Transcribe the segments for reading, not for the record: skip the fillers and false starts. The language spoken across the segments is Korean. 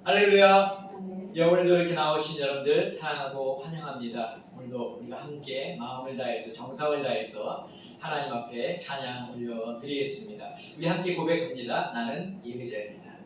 할렐루야. 예, 오늘도 이렇게 나오신 여러분들 사랑하고 환영합니다. 오늘도 우리가 함께 마음을 다해서 정성을 다해서 하나님 앞에 찬양 올려드리겠습니다. 우리 함께 고백합니다. 나는 이의자입니다.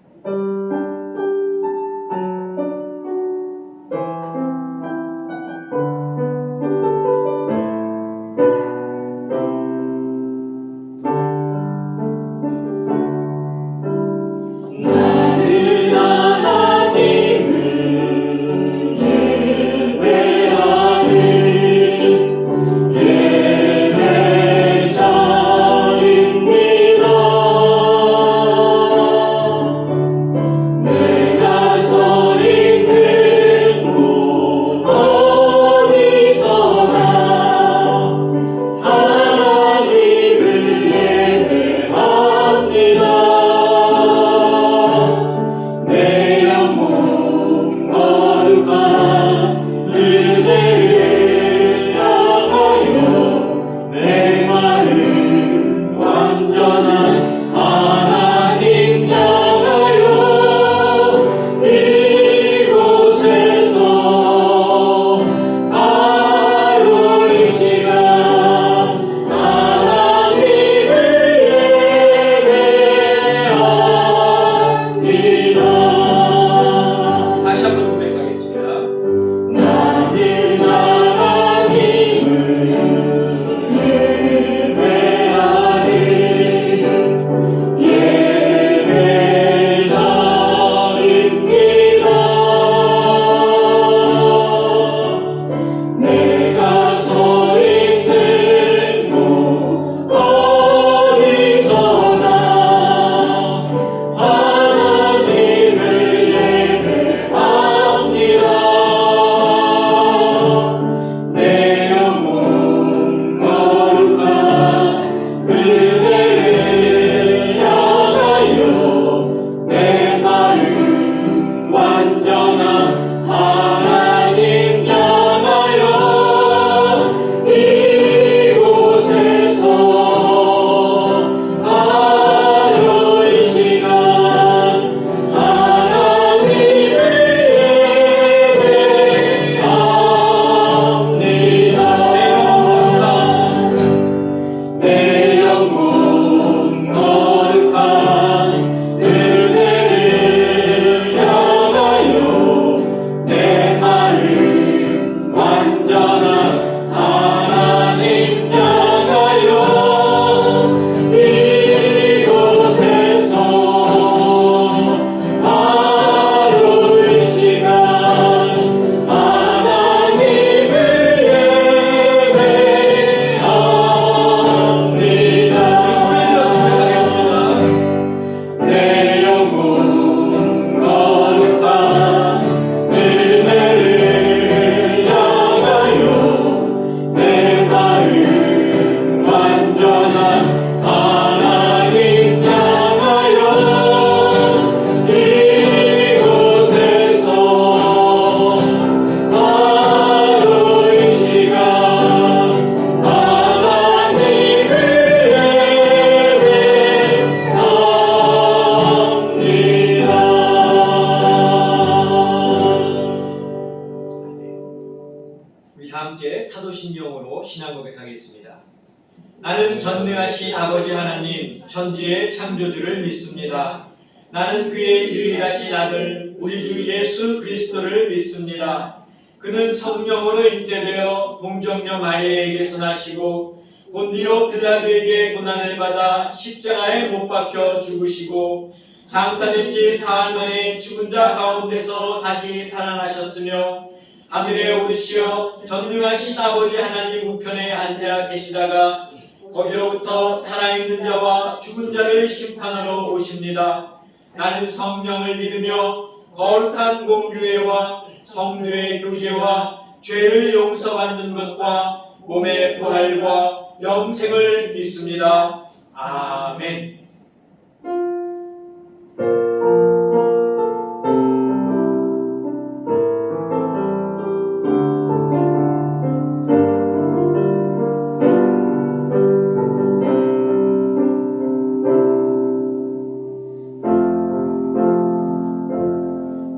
나는 전능하신 아버지 하나님 천지의 창조주를 믿습니다. 나는 그의 유일하신 아들 우리 주 예수 그리스도를 믿습니다. 그는 성령으로 잉태되어 동정녀 마리아에게서 나시고 본디오 빌라도에게 고난을 받아 십자가에 못 박혀 죽으시고 장사된 지 사흘 만에 죽은 자 가운데서 다시 살아나셨으며 하늘에 오르시어 전능하신 아버지 하나님 우편에 앉아 계시다가 거기로부터 살아있는 자와 죽은 자를 심판하러 오십니다. 나는 성령을 믿으며 거룩한 공교회와 성도의 교제와 죄를 용서받는 것과 몸의 부활과 영생을 믿습니다. 아멘.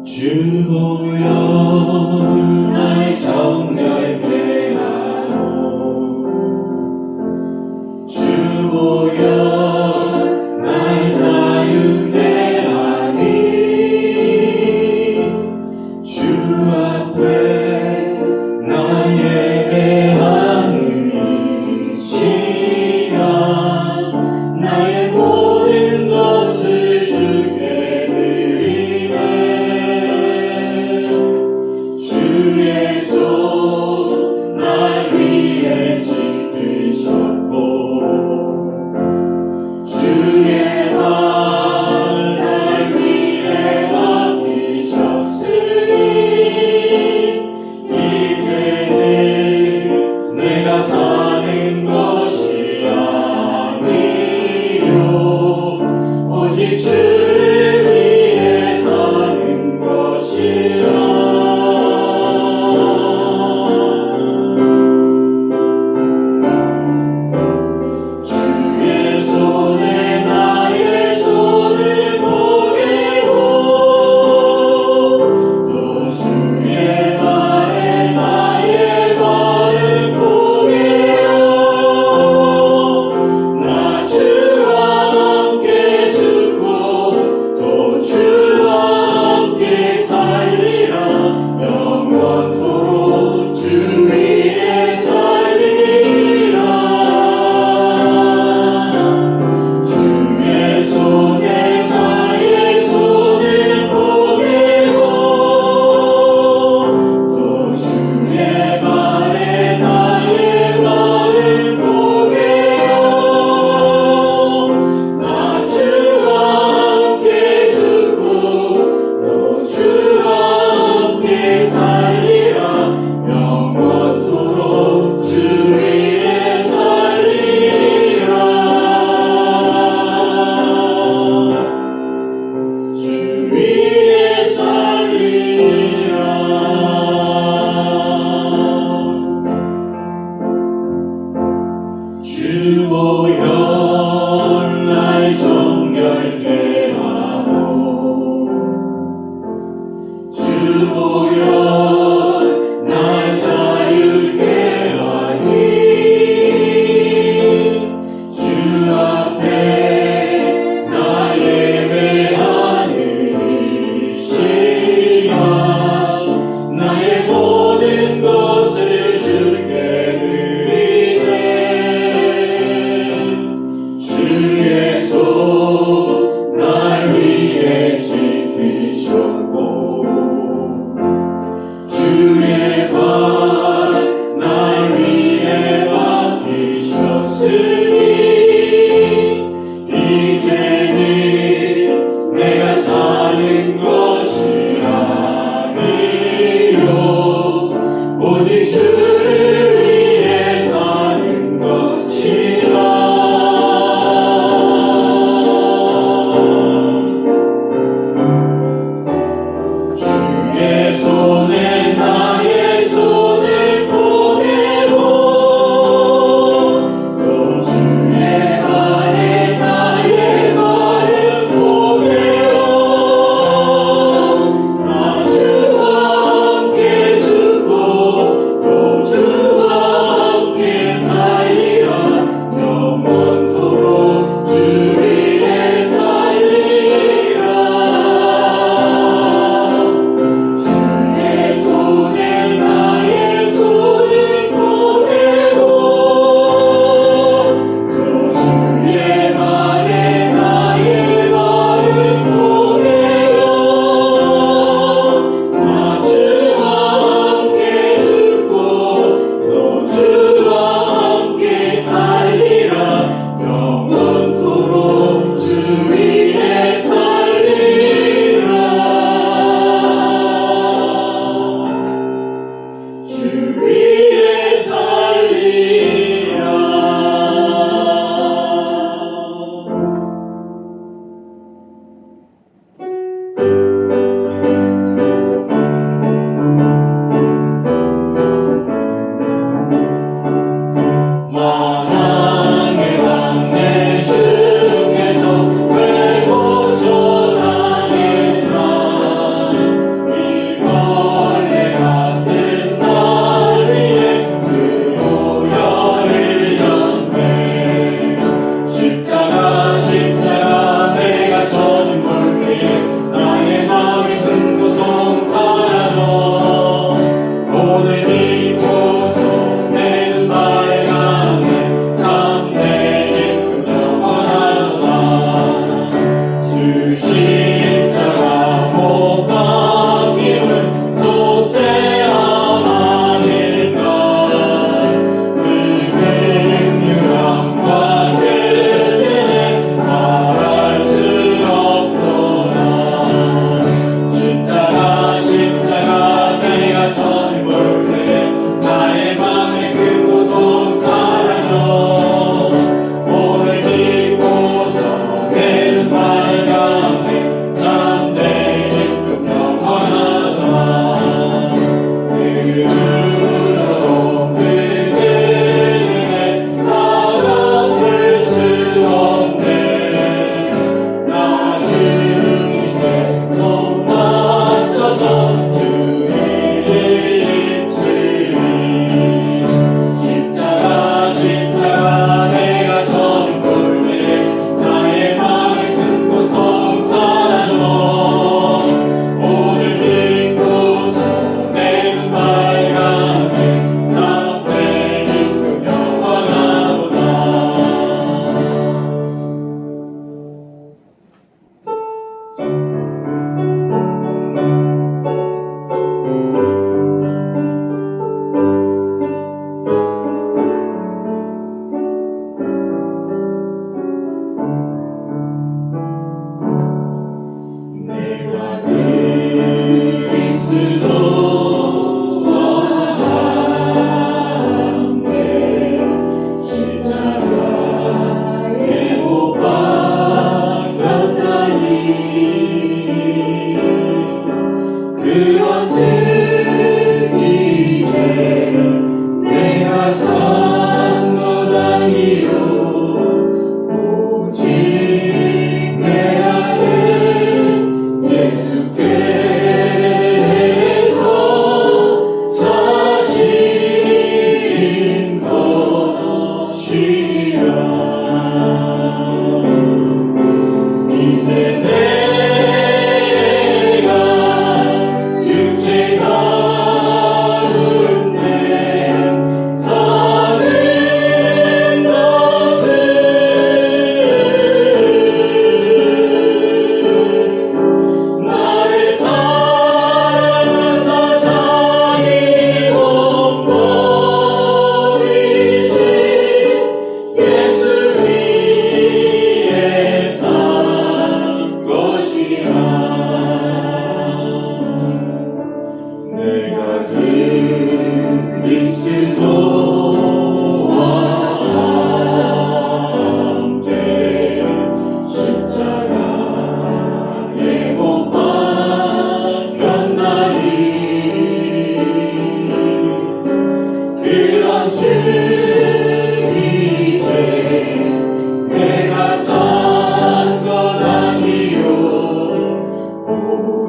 주 보혈 날 정결케 하고 주 보혈 날 자유케 하니 주 앞에 나 예배하는 이 시간 나의 모든 것을 주께 드리네 주의 손 날 위해 지키셨고 주의 발 날 위해 맡기셨으니 이제는 내가 사는 것이 아니요 오직 주를 위해 사는 것이라 주의 손에 나의 손을 보게고 또 주의 발에 나의 발을 보게요 나 주와 함께 죽고 또 주와 함께 살리라 영원토록 주 위에 살리라 주의 손에 나의 손을 보게고 또 주의 발에 나의 발을 보게요 나 주와 함께 죽고 또 주와 함께 살리라 영원토록 주 위에 살리라 주 위에 살리라 주 보혈 날 정결케 하고 주 보혈 날 자유케 하니 주 앞에 나 예배하는 이 시간 나의 모든 것을 주께 드리네 주의 손 날 위해 지키셨고 주의 발 날 위해 맡기셨으니 이제는 내가 사는 것이 아니요 오직 주를 위해 사는 것이라 주의 손에 나의 손을 보게고 또 주의 발에 나의 발을 보게요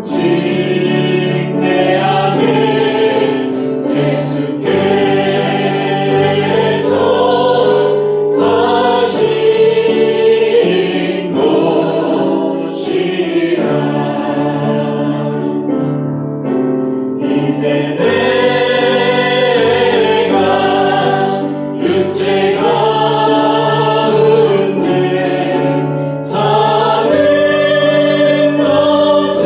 징대하게 예수께서 사신 것이라. 이제 내가 육체 가운데 사는 것은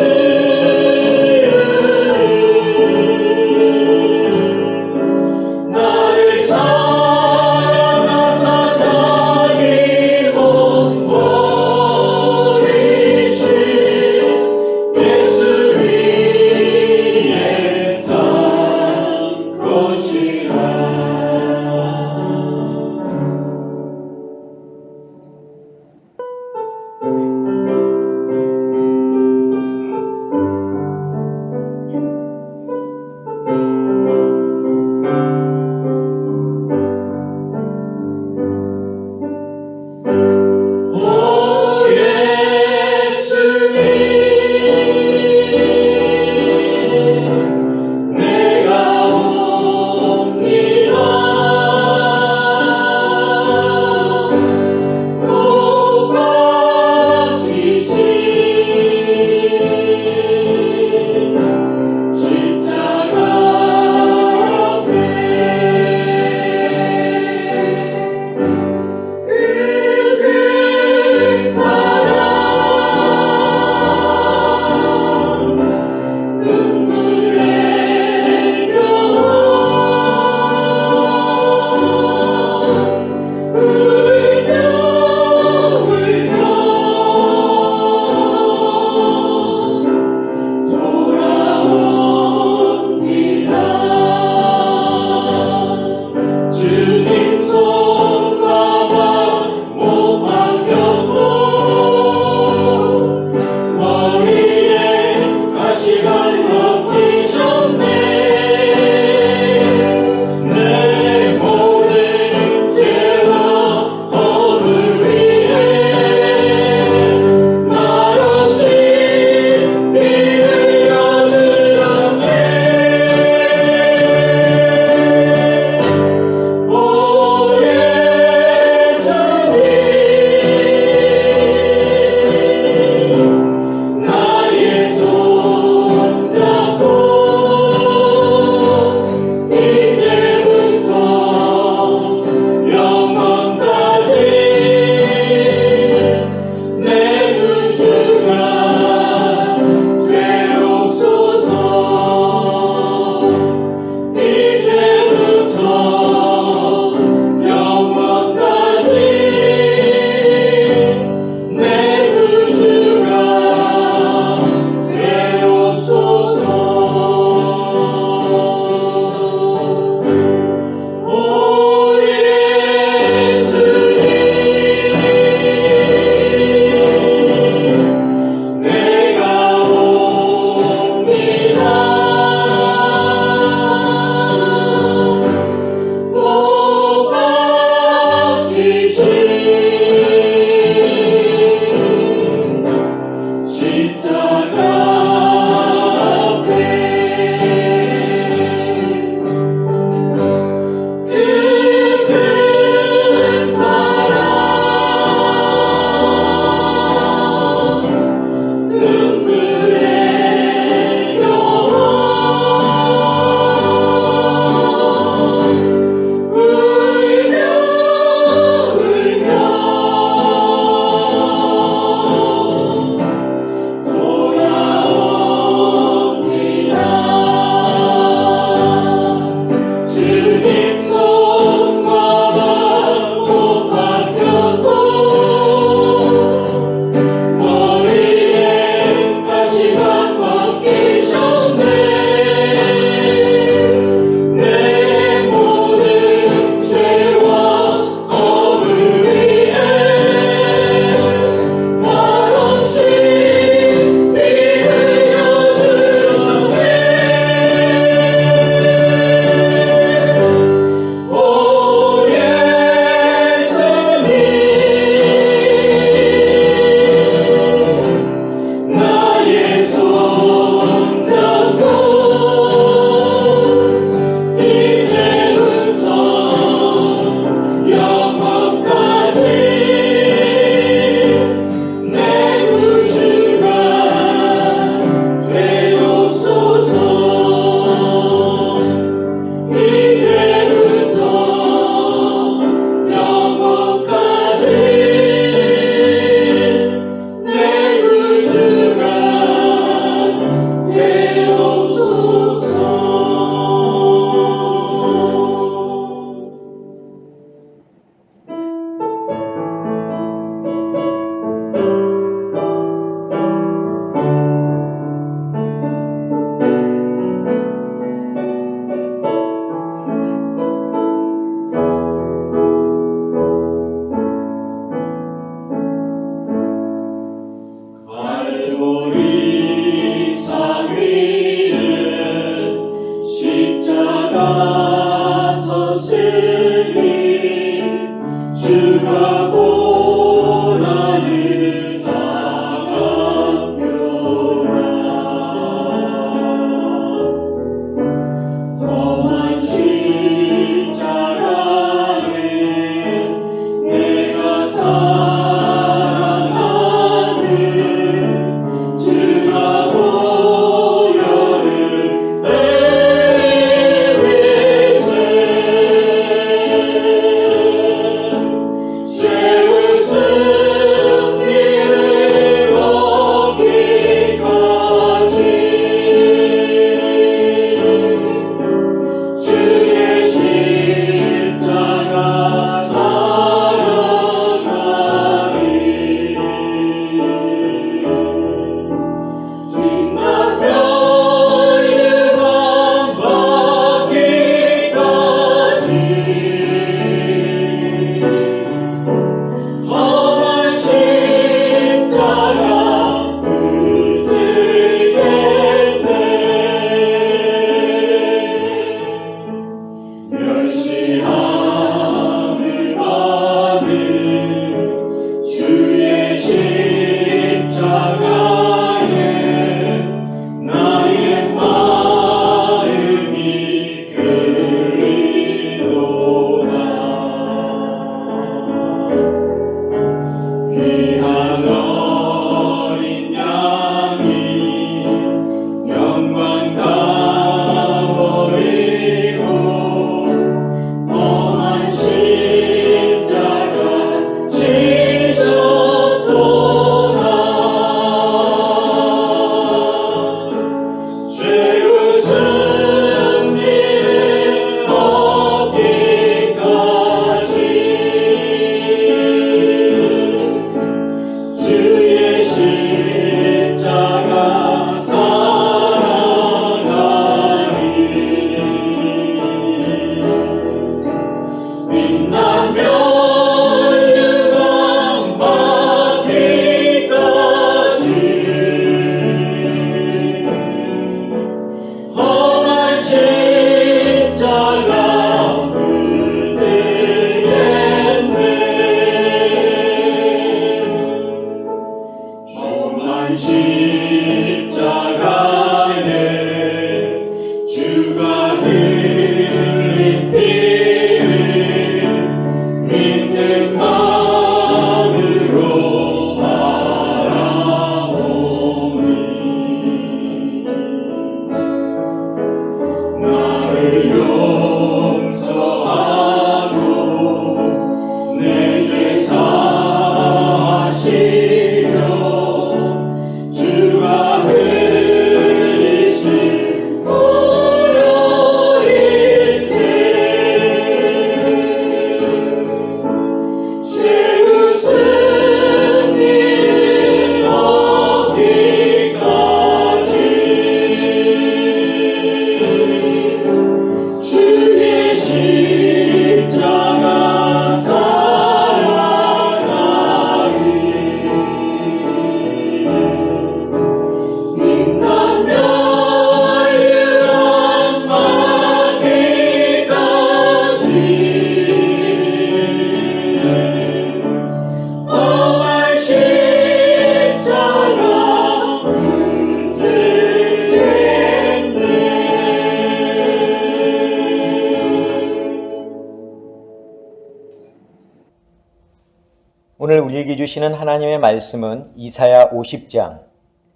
우리에게 주시는 하나님의 말씀은 이사야 50장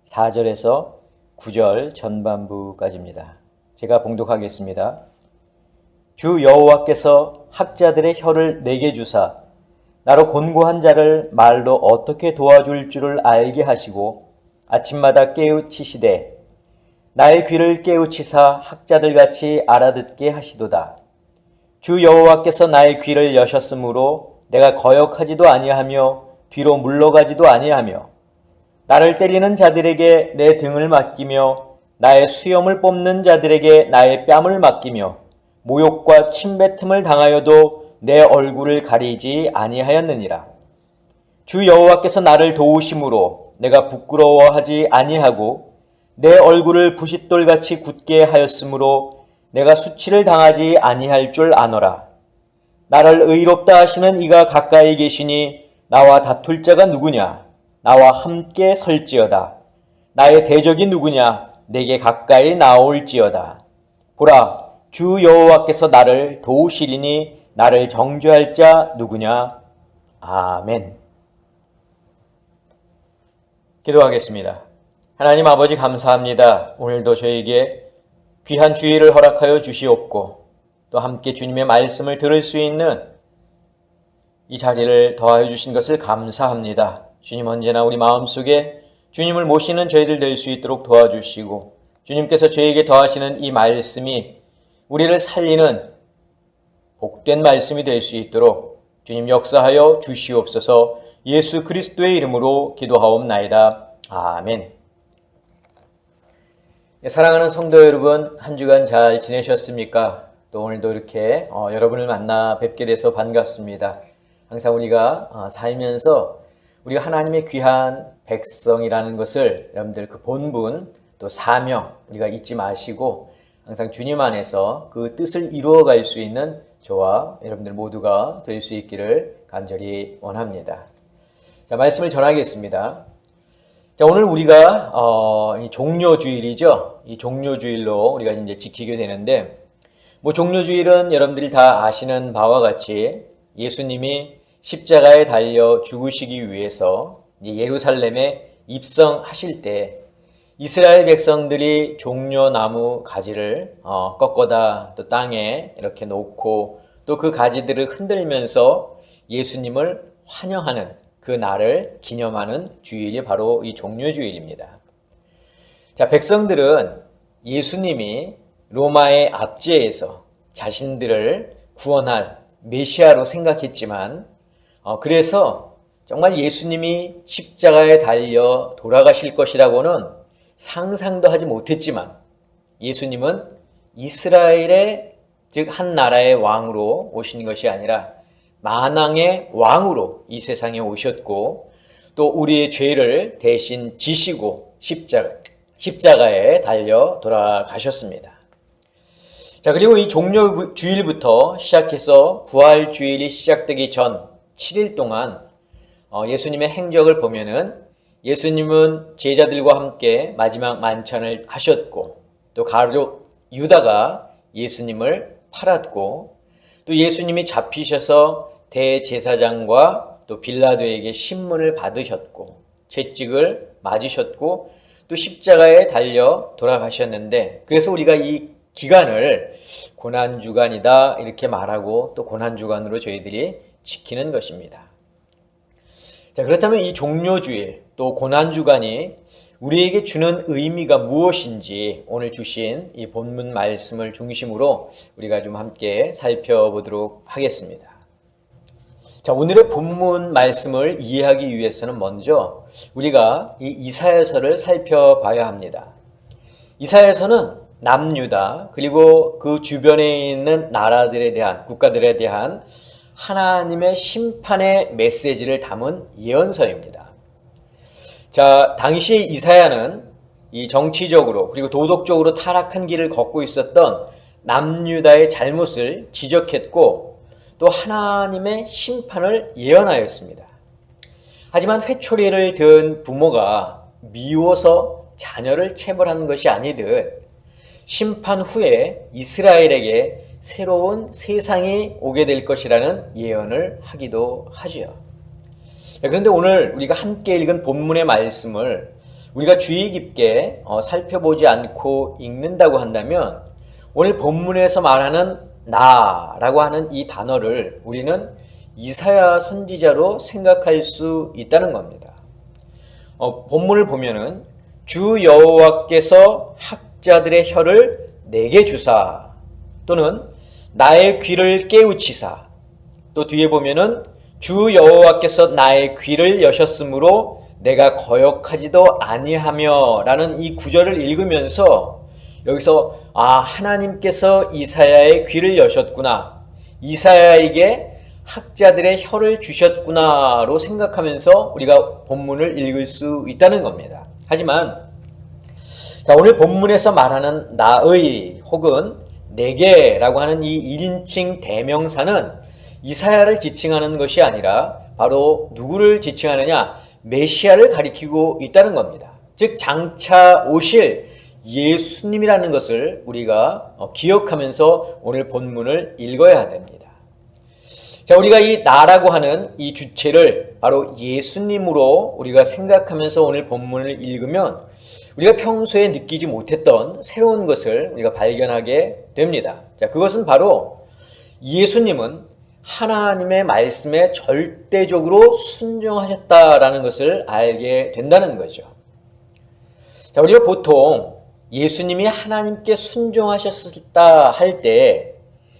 4절에서 9절 전반부까지입니다. 제가 봉독하겠습니다. 주 여호와께서 학자들의 혀를 내게 주사 나로 곤고한 자를 말로 어떻게 도와줄 줄을 알게 하시고 아침마다 깨우치시되 나의 귀를 깨우치사 학자들같이 알아듣게 하시도다. 주 여호와께서 나의 귀를 여셨으므로 내가 거역하지도 아니하며 뒤로 물러가지도 아니하며 나를 때리는 자들에게 내 등을 맡기며 나의 수염을 뽑는 자들에게 나의 뺨을 맡기며 모욕과 침뱉음을 당하여도 내 얼굴을 가리지 아니하였느니라. 주 여호와께서 나를 도우심으로 내가 부끄러워하지 아니하고 내 얼굴을 부싯돌같이 굳게 하였으므로 내가 수치를 당하지 아니할 줄 아노라. 나를 의롭다 하시는 이가 가까이 계시니 나와 다툴 자가 누구냐? 나와 함께 설지어다. 나의 대적이 누구냐? 내게 가까이 나올지어다. 보라, 주 여호와께서 나를 도우시리니 나를 정죄할 자 누구냐? 아멘. 기도하겠습니다. 하나님 아버지 감사합니다. 오늘도 저에게 귀한 주의를 허락하여 주시옵고 또 함께 주님의 말씀을 들을 수 있는 이 자리를 더하여 주신 것을 감사합니다. 주님 언제나 우리 마음속에 주님을 모시는 저희들 될 수 있도록 도와주시고 주님께서 저에게 더하시는 이 말씀이 우리를 살리는 복된 말씀이 될 수 있도록 주님 역사하여 주시옵소서. 예수 그리스도의 이름으로 기도하옵나이다. 아멘. 사랑하는 성도 여러분, 한 주간 잘 지내셨습니까? 또 오늘도 이렇게 여러분을 만나 뵙게 돼서 반갑습니다. 항상 우리가 살면서 우리가 하나님의 귀한 백성이라는 것을 여러분들 그 본분 또 사명 우리가 잊지 마시고 항상 주님 안에서 그 뜻을 이루어갈 수 있는 저와 여러분들 모두가 될 수 있기를 간절히 원합니다. 자, 말씀을 전하겠습니다. 자, 오늘 우리가 이 종료주일이죠. 이 종료주일로 우리가 이제 지키게 되는데, 종료주일은 여러분들이 다 아시는 바와 같이 예수님이 십자가에 달려 죽으시기 위해서 예루살렘에 입성하실 때 이스라엘 백성들이 종려나무 가지를 꺾어다 또 땅에 이렇게 놓고 또 그 가지들을 흔들면서 예수님을 환영하는 그 날을 기념하는 주일이 바로 이 종료주일입니다. 자, 백성들은 예수님이 로마의 압제에서 자신들을 구원할 메시아로 생각했지만 그래서 정말 예수님이 십자가에 달려 돌아가실 것이라고는 상상도 하지 못했지만 예수님은 이스라엘의 즉 한 나라의 왕으로 오신 것이 아니라 만왕의 왕으로 이 세상에 오셨고 또 우리의 죄를 대신 지시고 십자가에 달려 돌아가셨습니다. 자, 그리고 이 종료주일부터 시작해서 부활주일이 시작되기 전 7일 동안 예수님의 행적을 보면은 예수님은 제자들과 함께 마지막 만찬을 하셨고 또 가룟 유다가 예수님을 팔았고 또 예수님이 잡히셔서 대제사장과 또 빌라도에게 신문을 받으셨고 채찍을 맞으셨고 또 십자가에 달려 돌아가셨는데 그래서 우리가 이 기간을 고난주간이다 이렇게 말하고 또 고난주간으로 저희들이 지키는 것입니다. 자, 그렇다면 이 종료주일 또 고난주간이 우리에게 주는 의미가 무엇인지 오늘 주신 이 본문 말씀을 중심으로 우리가 좀 함께 살펴보도록 하겠습니다. 자, 오늘의 본문 말씀을 이해하기 위해서는 먼저 우리가 이 이사야서를 살펴봐야 합니다. 이사야서는 남유다 그리고 그 주변에 있는 나라들에 대한 국가들에 대한 하나님의 심판의 메시지를 담은 예언서입니다. 자, 당시 이사야는 이 정치적으로 그리고 도덕적으로 타락한 길을 걷고 있었던 남유다의 잘못을 지적했고 또 하나님의 심판을 예언하였습니다. 하지만 회초리를 든 부모가 미워서 자녀를 체벌하는 것이 아니듯 심판 후에 이스라엘에게 새로운 세상이 오게 될 것이라는 예언을 하기도 하지요. 그런데 오늘 우리가 함께 읽은 본문의 말씀을 우리가 주의 깊게 살펴보지 않고 읽는다고 한다면 오늘 본문에서 말하는 나라고 하는 이 단어를 우리는 이사야 선지자로 생각할 수 있다는 겁니다. 본문을 보면은 주 여호와께서 학자들의 혀를 내게 주사, 또는 나의 귀를 깨우치사, 또 뒤에 보면은 주 여호와께서 나의 귀를 여셨으므로 내가 거역하지도 아니하며 라는 이 구절을 읽으면서 여기서 하나님께서 이사야의 귀를 여셨구나, 이사야에게 학자들의 혀를 주셨구나로 생각하면서 우리가 본문을 읽을 수 있다는 겁니다. 하지만 오늘 본문에서 말하는 나의 혹은 내게라고 하는 이 1인칭 대명사는 이사야를 지칭하는 것이 아니라 바로 누구를 지칭하느냐? 메시아를 가리키고 있다는 겁니다. 즉 장차 오실 예수님이라는 것을 우리가 기억하면서 오늘 본문을 읽어야 됩니다. 자, 우리가 이 나라고 하는 이 주체를 바로 예수님으로 우리가 생각하면서 오늘 본문을 읽으면 우리가 평소에 느끼지 못했던 새로운 것을 우리가 발견하게 됩니다. 자, 그것은 바로 예수님은 하나님의 말씀에 절대적으로 순종하셨다라는 것을 알게 된다는 거죠. 자, 우리가 보통 예수님이 하나님께 순종하셨다 할 때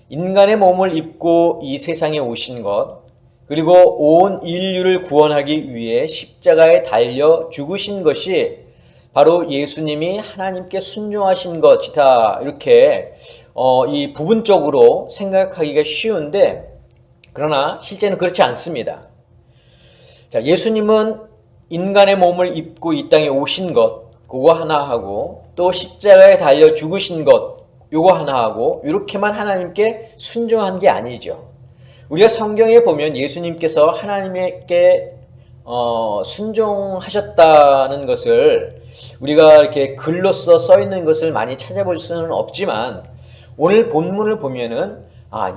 인간의 몸을 입고 이 세상에 오신 것, 그리고 온 인류를 구원하기 위해 십자가에 달려 죽으신 것이 바로 예수님이 하나님께 순종하신 것이다, 이렇게 이 부분적으로 생각하기가 쉬운데, 그러나 실제는 그렇지 않습니다. 자, 예수님은 인간의 몸을 입고 이 땅에 오신 것, 그거 하나 하고, 또 십자가에 달려 죽으신 것, 요거 하나 하고, 이렇게만 하나님께 순종한 게 아니죠. 우리가 성경에 보면 예수님께서 하나님께 순종하셨다는 것을 우리가 이렇게 글로써 써 있는 것을 많이 찾아볼 수는 없지만, 오늘 본문을 보면은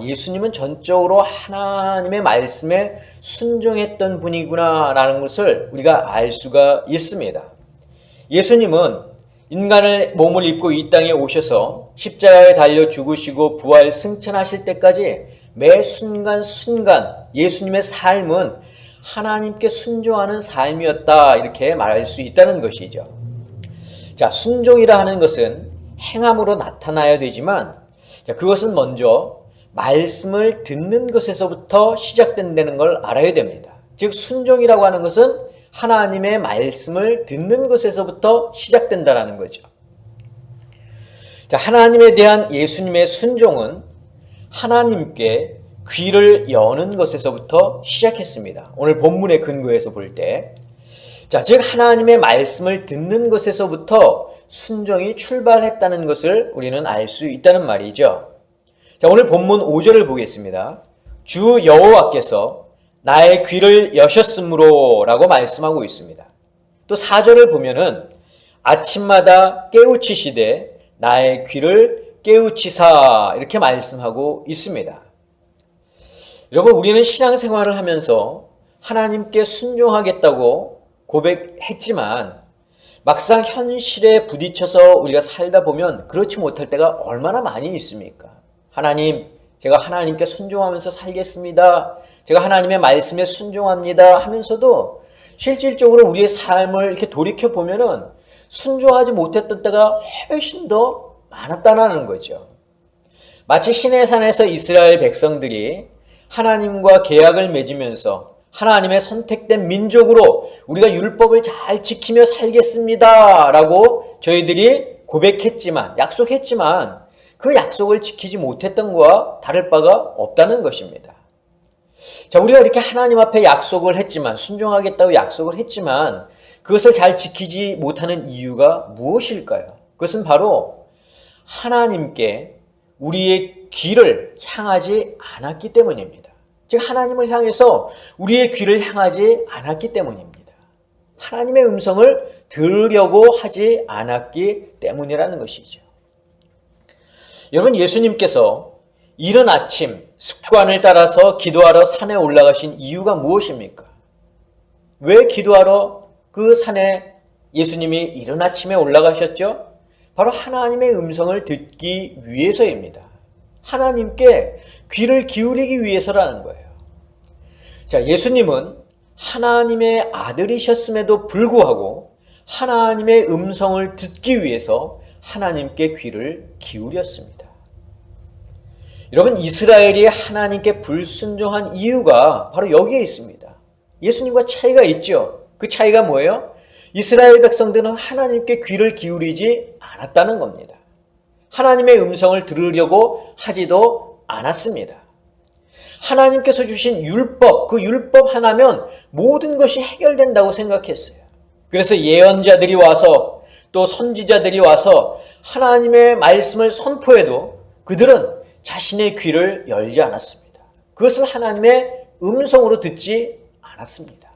예수님은 전적으로 하나님의 말씀에 순종했던 분이구나라는 것을 우리가 알 수가 있습니다. 예수님은 인간의 몸을 입고 이 땅에 오셔서 십자가에 달려 죽으시고 부활 승천하실 때까지 매 순간순간 예수님의 삶은 하나님께 순종하는 삶이었다, 이렇게 말할 수 있다는 것이죠. 자, 순종이라 하는 것은 행함으로 나타나야 되지만, 자, 그것은 먼저 말씀을 듣는 것에서부터 시작된다는 걸 알아야 됩니다. 즉 순종이라고 하는 것은 하나님의 말씀을 듣는 것에서부터 시작된다는 거죠. 자, 하나님에 대한 예수님의 순종은 하나님께 귀를 여는 것에서부터 시작했습니다. 오늘 본문의 근거에서 볼 때, 자, 즉 하나님의 말씀을 듣는 것에서부터 순종이 출발했다는 것을 우리는 알 수 있다는 말이죠. 자, 오늘 본문 5절을 보겠습니다. 주 여호와께서 나의 귀를 여셨으므로 라고 말씀하고 있습니다. 또 4절을 보면은 아침마다 깨우치시되 나의 귀를 깨우치사, 이렇게 말씀하고 있습니다. 여러분, 우리는 신앙생활을 하면서 하나님께 순종하겠다고 고백했지만 막상 현실에 부딪혀서 우리가 살다 보면 그렇지 못할 때가 얼마나 많이 있습니까? 하나님, 제가 하나님께 순종하면서 살겠습니다. 제가 하나님의 말씀에 순종합니다 하면서도 실질적으로 우리의 삶을 이렇게 돌이켜보면은 순종하지 못했던 때가 훨씬 더 많았다는 거죠. 마치 시내산에서 이스라엘 백성들이 하나님과 계약을 맺으면서 하나님의 선택된 민족으로 우리가 율법을 잘 지키며 살겠습니다 라고 저희들이 고백했지만, 약속했지만 그 약속을 지키지 못했던 것과 다를 바가 없다는 것입니다. 자, 우리가 이렇게 하나님 앞에 약속을 했지만, 순종하겠다고 약속을 했지만 그것을 잘 지키지 못하는 이유가 무엇일까요? 그것은 바로 하나님께 우리의 귀를 향하지 않았기 때문입니다. 즉 하나님을 향해서 우리의 귀를 향하지 않았기 때문입니다. 하나님의 음성을 들으려고 하지 않았기 때문이라는 것이죠. 여러분, 예수님께서 이른 아침 습관을 따라서 기도하러 산에 올라가신 이유가 무엇입니까? 왜 기도하러 그 산에 예수님이 이른 아침에 올라가셨죠? 바로 하나님의 음성을 듣기 위해서입니다. 하나님께 귀를 기울이기 위해서라는 거예요. 자, 예수님은 하나님의 아들이셨음에도 불구하고 하나님의 음성을 듣기 위해서 하나님께 귀를 기울였습니다. 여러분, 이스라엘이 하나님께 불순종한 이유가 바로 여기에 있습니다. 예수님과 차이가 있죠. 그 차이가 뭐예요? 이스라엘 백성들은 하나님께 귀를 기울이지 않았다는 겁니다. 하나님의 음성을 들으려고 하지도 않았습니다. 하나님께서 주신 율법, 그 율법 하나면 모든 것이 해결된다고 생각했어요. 그래서 예언자들이 와서 또 선지자들이 와서 하나님의 말씀을 선포해도 그들은 자신의 귀를 열지 않았습니다. 그것을 하나님의 음성으로 듣지 않았습니다.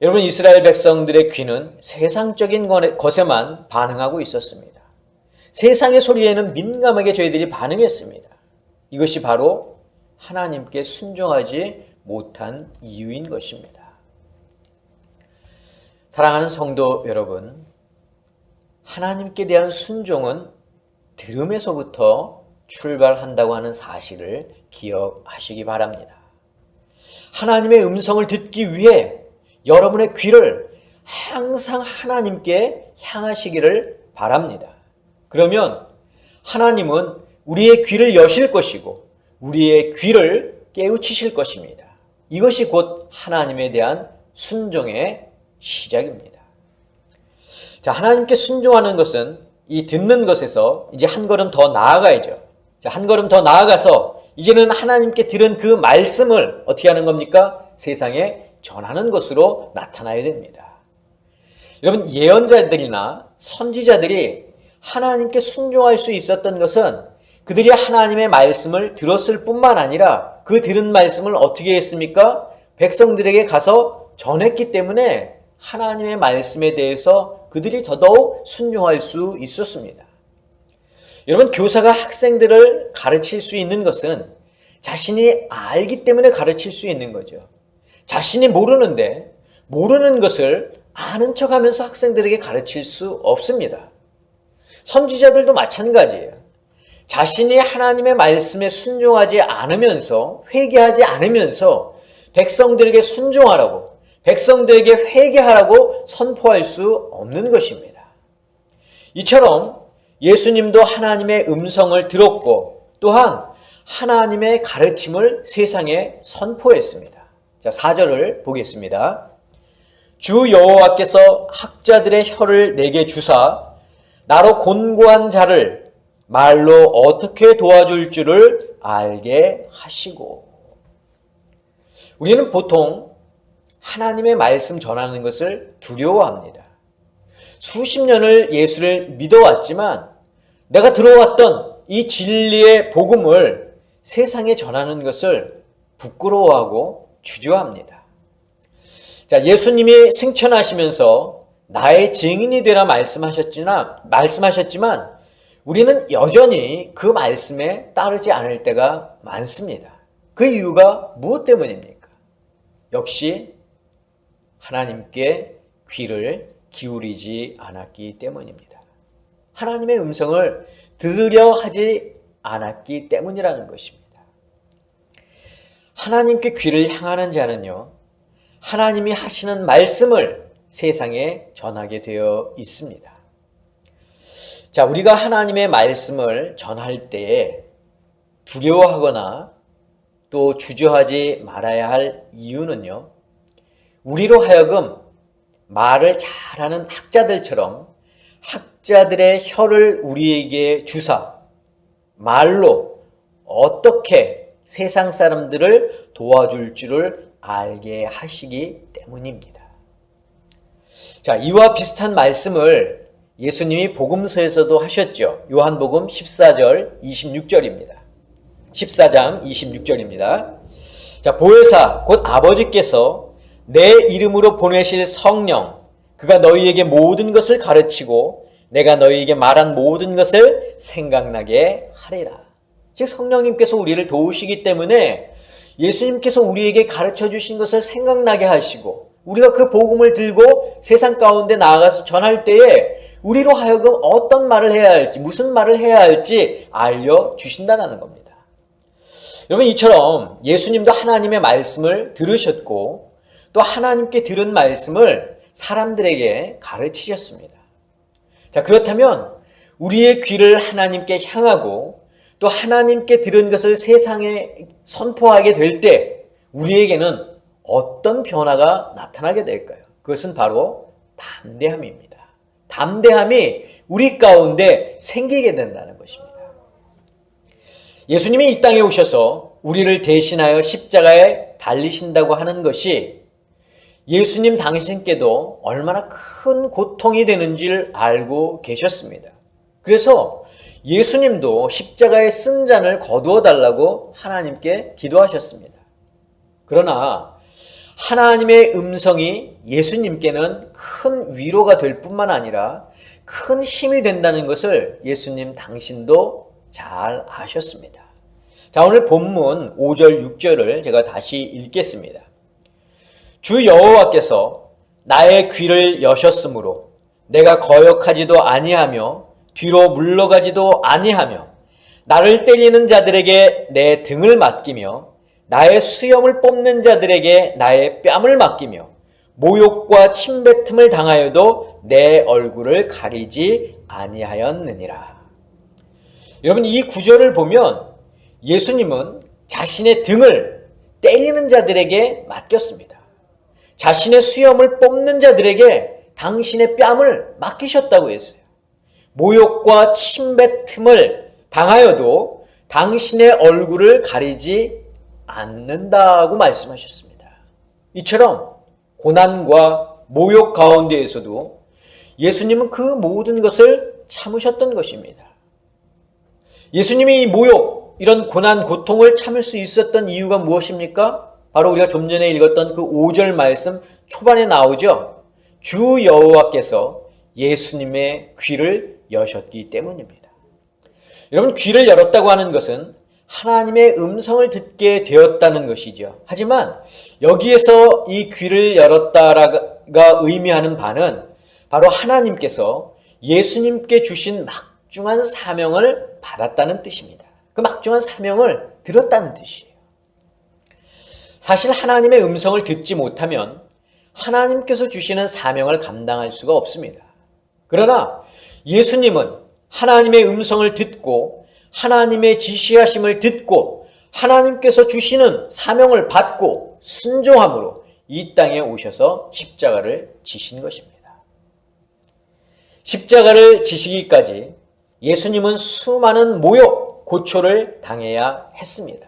여러분, 이스라엘 백성들의 귀는 세상적인 것에만 반응하고 있었습니다. 세상의 소리에는 민감하게 저희들이 반응했습니다. 이것이 바로 하나님께 순종하지 못한 이유인 것입니다. 사랑하는 성도 여러분, 하나님께 대한 순종은 들음에서부터 출발한다고 하는 사실을 기억하시기 바랍니다. 하나님의 음성을 듣기 위해 여러분의 귀를 항상 하나님께 향하시기를 바랍니다. 그러면 하나님은 우리의 귀를 여실 것이고 우리의 귀를 깨우치실 것입니다. 이것이 곧 하나님에 대한 순종의 시작입니다. 자, 하나님께 순종하는 것은 이 듣는 것에서 이제 한 걸음 더 나아가야죠. 자, 한 걸음 더 나아가서 이제는 하나님께 들은 그 말씀을 어떻게 하는 겁니까? 세상에 전하는 것으로 나타나야 됩니다. 여러분, 예언자들이나 선지자들이 하나님께 순종할 수 있었던 것은 그들이 하나님의 말씀을 들었을 뿐만 아니라 그 들은 말씀을 어떻게 했습니까? 백성들에게 가서 전했기 때문에 하나님의 말씀에 대해서 그들이 더더욱 순종할 수 있었습니다. 여러분, 교사가 학생들을 가르칠 수 있는 것은 자신이 알기 때문에 가르칠 수 있는 거죠. 자신이 모르는데 모르는 것을 아는 척하면서 학생들에게 가르칠 수 없습니다. 선지자들도 마찬가지예요. 자신이 하나님의 말씀에 순종하지 않으면서 회개하지 않으면서 백성들에게 순종하라고 백성들에게 회개하라고 선포할 수 없는 것입니다. 이처럼 예수님도 하나님의 음성을 들었고 또한 하나님의 가르침을 세상에 선포했습니다. 자, 4절을 보겠습니다. 주 여호와께서 학자들의 혀를 내게 주사 나로 곤고한 자를 말로 어떻게 도와줄 줄을 알게 하시고. 우리는 보통 하나님의 말씀 전하는 것을 두려워합니다. 수십 년을 예수를 믿어왔지만 내가 들어왔던 이 진리의 복음을 세상에 전하는 것을 부끄러워하고 주저합니다. 자, 예수님이 승천하시면서 나의 증인이 되라 말씀하셨지만 우리는 여전히 그 말씀에 따르지 않을 때가 많습니다. 그 이유가 무엇 때문입니까? 역시 하나님께 귀를 기울이지 않았기 때문입니다. 하나님의 음성을 들으려 하지 않았기 때문이라는 것입니다. 하나님께 귀를 향하는 자는요, 하나님이 하시는 말씀을 세상에 전하게 되어 있습니다. 자, 우리가 하나님의 말씀을 전할 때에 두려워하거나 또 주저하지 말아야 할 이유는요, 우리로 하여금 말을 잘하는 학자들처럼 학자들의 혀를 우리에게 주사 말로 어떻게 세상 사람들을 도와줄 줄을 알게 하시기 때문입니다. 자, 이와 비슷한 말씀을 예수님이 복음서에서도 하셨죠. 요한복음 14절 26절입니다. 14장 26절입니다. 자, 보혜사 곧 아버지께서 내 이름으로 보내실 성령, 그가 너희에게 모든 것을 가르치고 내가 너희에게 말한 모든 것을 생각나게 하리라. 즉 성령님께서 우리를 도우시기 때문에 예수님께서 우리에게 가르쳐 주신 것을 생각나게 하시고 우리가 그 복음을 들고 세상 가운데 나아가서 전할 때에 우리로 하여금 어떤 말을 해야 할지, 무슨 말을 해야 할지 알려주신다는 겁니다. 여러분, 이처럼 예수님도 하나님의 말씀을 들으셨고 또 하나님께 들은 말씀을 사람들에게 가르치셨습니다. 자, 그렇다면 우리의 귀를 하나님께 향하고 또 하나님께 들은 것을 세상에 선포하게 될 때 우리에게는 어떤 변화가 나타나게 될까요? 그것은 바로 담대함입니다. 담대함이 우리 가운데 생기게 된다는 것입니다. 예수님이 이 땅에 오셔서 우리를 대신하여 십자가에 달리신다고 하는 것이 예수님 당신께도 얼마나 큰 고통이 되는지를 알고 계셨습니다. 그래서 예수님도 십자가의 쓴 잔을 거두어 달라고 하나님께 기도하셨습니다. 그러나 하나님의 음성이 예수님께는 큰 위로가 될 뿐만 아니라 큰 힘이 된다는 것을 예수님 당신도 잘 아셨습니다. 자, 오늘 본문 5절 6절을 제가 다시 읽겠습니다. 주 여호와께서 나의 귀를 여셨으므로 내가 거역하지도 아니하며 뒤로 물러가지도 아니하며 나를 때리는 자들에게 내 등을 맡기며 나의 수염을 뽑는 자들에게 나의 뺨을 맡기며 모욕과 침뱉음을 당하여도 내 얼굴을 가리지 아니하였느니라. 여러분, 이 구절을 보면 예수님은 자신의 등을 때리는 자들에게 맡겼습니다. 자신의 수염을 뽑는 자들에게 당신의 뺨을 맡기셨다고 했어요. 모욕과 침뱉음을 당하여도 당신의 얼굴을 가리지 않는다고 말씀하셨습니다. 이처럼 고난과 모욕 가운데에서도 예수님은 그 모든 것을 참으셨던 것입니다. 예수님이 이 모욕, 이런 고난, 고통을 참을 수 있었던 이유가 무엇입니까? 바로 우리가 좀 전에 읽었던 그 5절 말씀 초반에 나오죠. 주 여호와께서 예수님의 귀를 여셨기 때문입니다. 여러분, 귀를 열었다고 하는 것은 하나님의 음성을 듣게 되었다는 것이죠. 하지만 여기에서 이 귀를 열었다가 의미하는 바는 바로 하나님께서 예수님께 주신 막중한 사명을 받았다는 뜻입니다. 그 막중한 사명을 들었다는 뜻이에요. 사실 하나님의 음성을 듣지 못하면 하나님께서 주시는 사명을 감당할 수가 없습니다. 그러나 예수님은 하나님의 음성을 듣고 하나님의 지시하심을 듣고 하나님께서 주시는 사명을 받고 순종함으로 이 땅에 오셔서 십자가를 지신 것입니다. 십자가를 지시기까지 예수님은 수많은 모욕, 고초를 당해야 했습니다.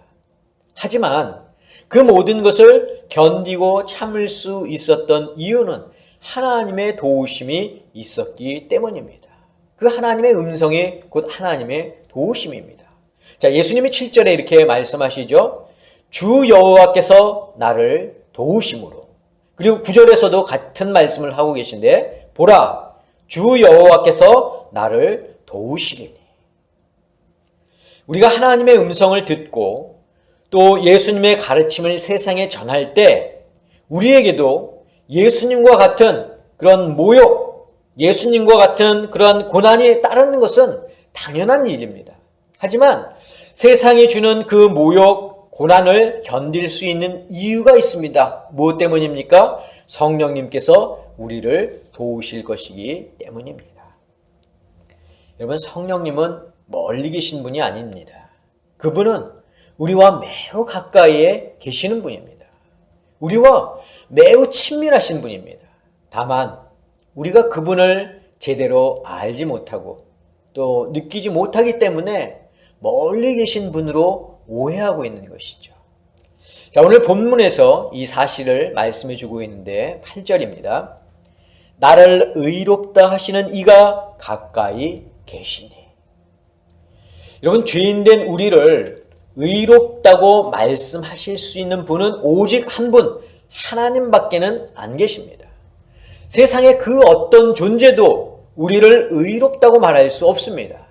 하지만 그 모든 것을 견디고 참을 수 있었던 이유는 하나님의 도우심이 있었기 때문입니다. 그 하나님의 음성이 곧 하나님의 도우심입니다. 자, 예수님이 7절에 이렇게 말씀하시죠. 주 여호와께서 나를 도우심으로. 그리고 9절에서도 같은 말씀을 하고 계신데, 보라, 주 여호와께서 나를 도우시리니. 우리가 하나님의 음성을 듣고 또 예수님의 가르침을 세상에 전할 때 우리에게도 예수님과 같은 그런 모욕, 예수님과 같은 그런 고난이 따르는 것은 당연한 일입니다. 하지만 세상이 주는 그 모욕, 고난을 견딜 수 있는 이유가 있습니다. 무엇 때문입니까? 성령님께서 우리를 도우실 것이기 때문입니다. 여러분, 성령님은 멀리 계신 분이 아닙니다. 그분은 우리와 매우 가까이에 계시는 분입니다. 우리와 매우 친밀하신 분입니다. 다만 우리가 그분을 제대로 알지 못하고 또 느끼지 못하기 때문에 멀리 계신 분으로 오해하고 있는 것이죠. 자, 오늘 본문에서 이 사실을 말씀해 주고 있는데 8절입니다. 나를 의롭다 하시는 이가 가까이 계시니. 여러분, 죄인된 우리를 의롭다고 말씀하실 수 있는 분은 오직 한 분, 하나님밖에는 안 계십니다. 세상에 그 어떤 존재도 우리를 의롭다고 말할 수 없습니다.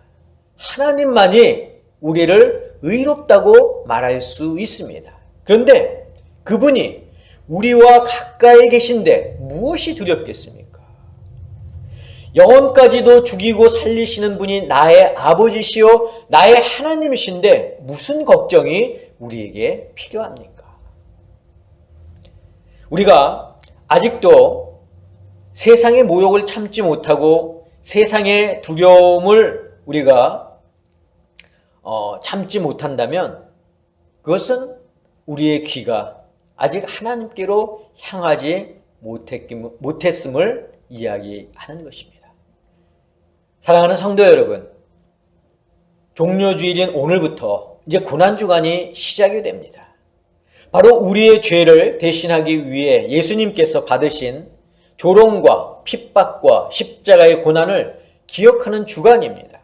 하나님만이 우리를 의롭다고 말할 수 있습니다. 그런데 그분이 우리와 가까이 계신데 무엇이 두렵겠습니까? 영혼까지도 죽이고 살리시는 분이 나의 아버지시요 나의 하나님이신데 무슨 걱정이 우리에게 필요합니까? 우리가 아직도 세상의 모욕을 참지 못하고 세상의 두려움을 우리가 참지 못한다면 그것은 우리의 귀가 아직 하나님께로 향하지 못했음을 이야기하는 것입니다. 사랑하는 성도 여러분, 종료주일인 오늘부터 이제 고난주간이 시작이 됩니다. 바로 우리의 죄를 대신하기 위해 예수님께서 받으신 조롱과 핍박과 십자가의 고난을 기억하는 주간입니다.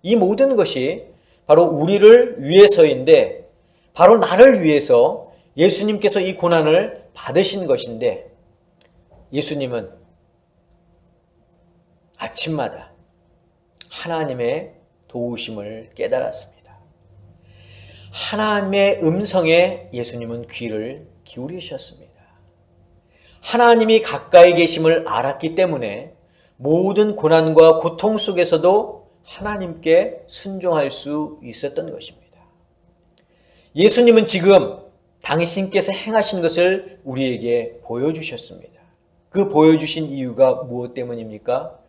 이 모든 것이 바로 우리를 위해서인데, 바로 나를 위해서 예수님께서 이 고난을 받으신 것인데, 예수님은 아침마다 하나님의 도우심을 깨달았습니다. 하나님의 음성에 예수님은 귀를 기울이셨습니다. 하나님이 가까이 계심을 알았기 때문에 모든 고난과 고통 속에서도 하나님께 순종할 수 있었던 것입니다. 예수님은 지금 당신께서 행하신 것을 우리에게 보여주셨습니다. 그 보여주신 이유가 무엇 때문입니까?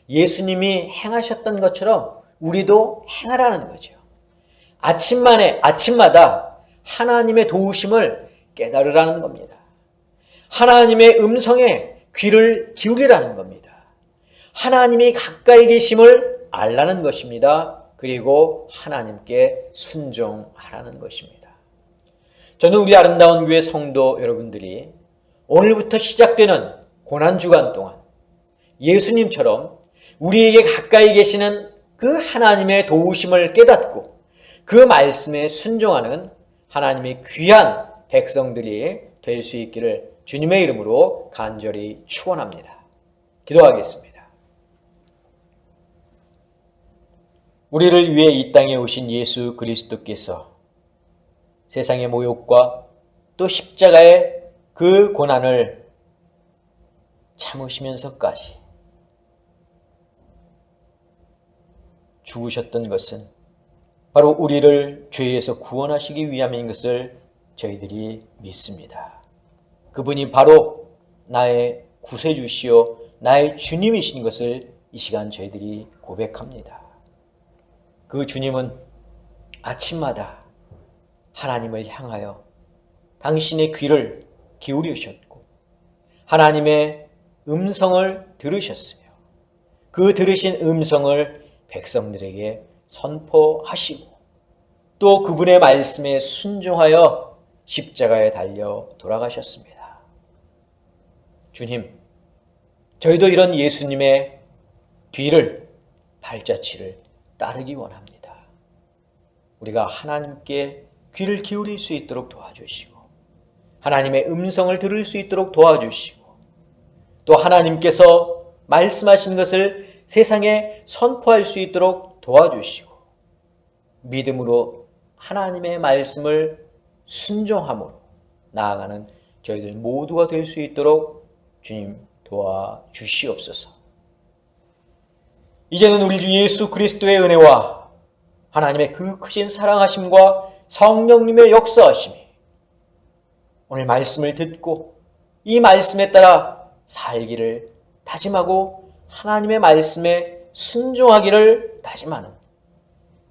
예수님이 행하셨던 것처럼 우리도 행하라는 거죠. 아침마다 하나님의 도우심을 깨달으라는 겁니다. 하나님의 음성에 귀를 기울이라는 겁니다. 하나님이 가까이 계심을 알라는 것입니다. 그리고 하나님께 순종하라는 것입니다. 저는 우리 아름다운 교회 성도 여러분들이 오늘부터 시작되는 고난주간 동안 예수님처럼 우리에게 가까이 계시는 그 하나님의 도우심을 깨닫고 그 말씀에 순종하는 하나님의 귀한 백성들이 될 수 있기를 주님의 이름으로 간절히 축원합니다. 기도하겠습니다. 우리를 위해 이 땅에 오신 예수 그리스도께서 세상의 모욕과 또 십자가의 그 고난을 참으시면서까지 죽으셨던 것은 바로 우리를 죄에서 구원하시기 위함인 것을 저희들이 믿습니다. 그분이 바로 나의 구세주시요 나의 주님이신 것을 이 시간 저희들이 고백합니다. 그 주님은 아침마다 하나님을 향하여 당신의 귀를 기울이셨고 하나님의 음성을 들으셨으며 그 들으신 음성을 백성들에게 선포하시고 또 그분의 말씀에 순종하여 십자가에 달려 돌아가셨습니다. 주님, 저희도 이런 예수님의 뒤를 발자취를 따르기 원합니다. 우리가 하나님께 귀를 기울일 수 있도록 도와주시고 하나님의 음성을 들을 수 있도록 도와주시고 또 하나님께서 말씀하신 것을 세상에 선포할 수 있도록 도와주시고 믿음으로 하나님의 말씀을 순종함으로 나아가는 저희들 모두가 될 수 있도록 주님 도와주시옵소서. 이제는 우리 주 예수 그리스도의 은혜와 하나님의 그 크신 사랑하심과 성령님의 역사하심이 오늘 말씀을 듣고 이 말씀에 따라 살기를 다짐하고 하나님의 말씀에 순종하기를 다짐하는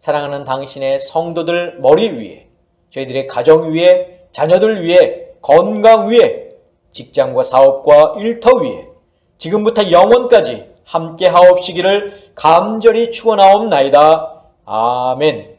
사랑하는 당신의 성도들 머리 위에 저희들의 가정 위에 자녀들 위에 건강 위에 직장과 사업과 일터 위에 지금부터 영원까지 함께 하옵시기를 간절히 축원하옵나이다. 아멘.